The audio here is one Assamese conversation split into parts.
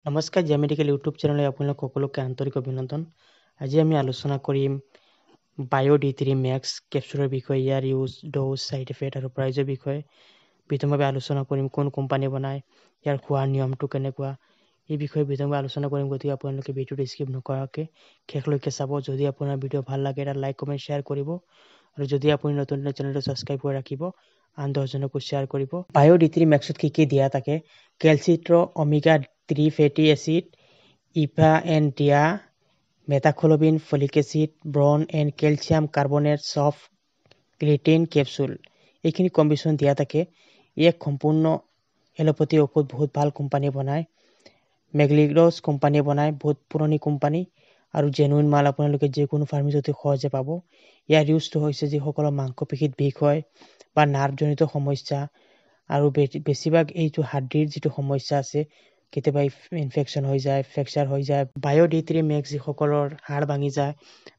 নমস্কাৰ জি মেডিকেল ইউটিউব চেনেললৈ আপোনালোক সকলোকে আন্তৰিক অভিনন্দন। আজি আমি আলোচনা কৰিম বায়ো D3 মেক্স কেপচুলৰ বিষয়ে, ইয়াৰ ইউজ, ড'জ, ছাইড ইফেক্ট আৰু প্ৰাইজৰ বিষয়ে বিতংভাৱে আলোচনা কৰিম। কোন কোম্পানী বনায়, ইয়াৰ খোৱাৰ নিয়মটো কেনেকুৱা, এই বিষয়ে বিতংভাৱে আলোচনা কৰিম। গতিকে আপোনালোকে ভিডিঅ'টো স্কিপ নকৰাকৈ শেষলৈকে চাব। যদি আপোনাৰ ভিডিঅ' ভাল লাগে এটা লাইক কমেণ্ট শ্বেয়াৰ কৰিব, আৰু যদি আপুনি নতুন চেনেলটো ছাবস্ক্ৰাইব কৰি ৰাখিব, আন 10জনকো শ্বেয়াৰ কৰিব। বায়ো D3 মেক্সত কি দিয়া থাকে? Calcitriol, omega 3 fatty acid, EPA and DHA, methylcobalamin, folic acid, boron and calcium carbonate, soft gelatin capsule, এইখিনি কম্বিনেশ্যন দিয়া থাকে। ই এক সম্পূৰ্ণ এলোপেথি ঔষধ, বহুত ভাল কোম্পানী বনায়। মেগলিডছ কোম্পানীয়ে বনায়, বহুত পুৰণি কোম্পানী আৰু জেনুইন মাল আপোনালোকে যিকোনো ফাৰ্মাচীতে সহজে পাব। ইয়াৰ ইউজটো হৈছে যিসকলৰ মাংসপেশীত বিষ হয় বা নাৰ্ভজনিত সমস্যা, আৰু বেছিভাগ এইটো হাৰ্ডিৰ যিটো সমস্যা আছে, কেতিয়াবা ইনফেকশ্যন হৈ যায়, ফ্ৰেকচাৰ হৈ যায়। বায়ো D3 মেক্স যিসকলৰ হাড় ভাঙি যায়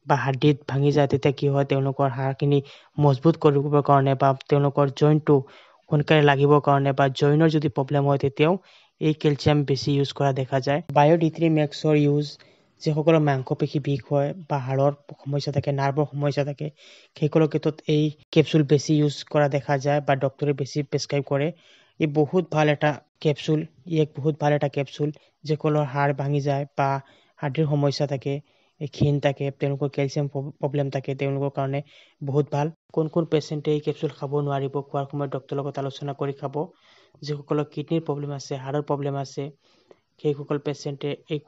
বা হাৰ্ডিত ভাঙি যায়, তেতিয়া কি হয়, তেওঁলোকৰ হাড়খিনি মজবুত কৰিবৰ কাৰণে বা তেওঁলোকৰ জইণ্টটো সোনকালে লাগিবৰ কাৰণে বা জইনৰ যদি প্ৰব্লেম হয়, তেতিয়াও এই কেলছিয়াম বেছি ইউজ কৰা দেখা যায়। বায়ো D3 মেক্সৰ ইউজ যিসকলৰ মাংসপেশী বিষ হয় বা হাড়ৰ সমস্যা থাকে, নাৰ্ভৰ সমস্যা থাকে, সেইসকলৰ ক্ষেত্ৰত এই কেপচুল বেছি ইউজ কৰা দেখা যায় বা ডক্টৰে বেছি প্ৰেছক্ৰাইব কৰে। ই বহুত ভাল এটা কেপচুল। যিসকলৰ হাড় ভাঙি যায় বা হাৰ্ডিৰ সমস্যা থাকে, ক্ষীণ থাকে, তেওঁলোকৰ কেলছিয়াম প্ৰব্লেম থাকে, তেওঁলোকৰ কাৰণে বহুত ভাল। কোন পেচেণ্টে এই কেপচুল খাব নোৱাৰিব, খোৱাৰ সময়ত ডক্টৰৰ লগত আলোচনা কৰি খাব। যিসকলৰ কিডনিৰ প্ৰব্লেম আছে, হাড়ৰ প্ৰব্লেম আছে, সেইসকল পেচেণ্টে এই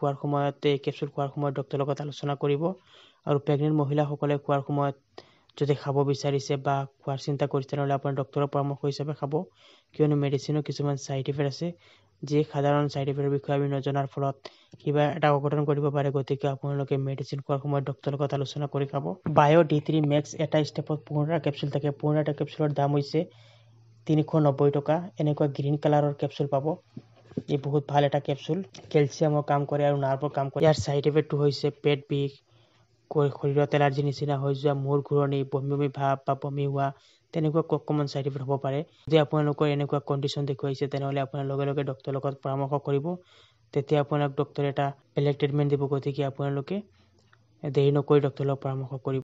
কেপচুল খোৱাৰ সময়ত ডক্টৰৰ লগত আলোচনা কৰিব। আৰু প্ৰেগনেণ্ট মহিলাসকলে খোৱাৰ সময়ত যদি খাব বিচাৰিছে বা খোৱাৰ চিন্তা কৰিছে, তেনেহ'লে আপোনাৰ ডক্টৰৰ পৰামৰ্শ হিচাপে খাব। কিয়নো মেডিচিনৰ কিছুমান ছাইড ইফেক্ট আছে, যি সাধাৰণ ছাইড ইফেক্টৰ বিষয়ে আমি নজনাৰ ফলত কিবা এটা অঘটন কৰিব পাৰে। গতিকে আপোনালোকে মেডিচিন খোৱাৰ সময়ত ডক্টৰৰ লগত আলোচনা কৰি খাব। বায়ো D3 মেক্স এটা ষ্টেপত 15টা কেপচুল থাকে। 15টা কেপচুলৰ দাম হৈছে 390 টকা। এনেকুৱা গ্ৰীণ কালাৰৰ কেপচুল পাব। ই বহুত ভাল এটা কেপচুল, কেলছিয়ামৰ কাম কৰে আৰু নাৰ্ভৰ কাম কৰে। ইয়াৰ ছাইড ইফেক্টটো হৈছে পেট বিষ, শৰীৰত এলাৰ্জি নিচিনা হৈ যোৱা, মূৰ ঘূৰণি, বমি ভাৱ বা বমি হোৱা, তেনেকুৱা কমন ছাইড ইফেক্ট হ'ব পাৰে। যদি আপোনালোকৰ এনেকুৱা কণ্ডিশ্যন দেখুৱাইছে, তেনেহ'লে আপোনাৰ লগে লগে ডক্টৰৰ লগত পৰামৰ্শ কৰিব। তেতিয়া আপোনাক ডক্টৰে এটা বেলেগ ট্ৰিটমেণ্ট দিব। গতিকে আপোনালোকে দেৰি নকৰি ডক্টৰৰ লগত পৰামৰ্শ কৰিব।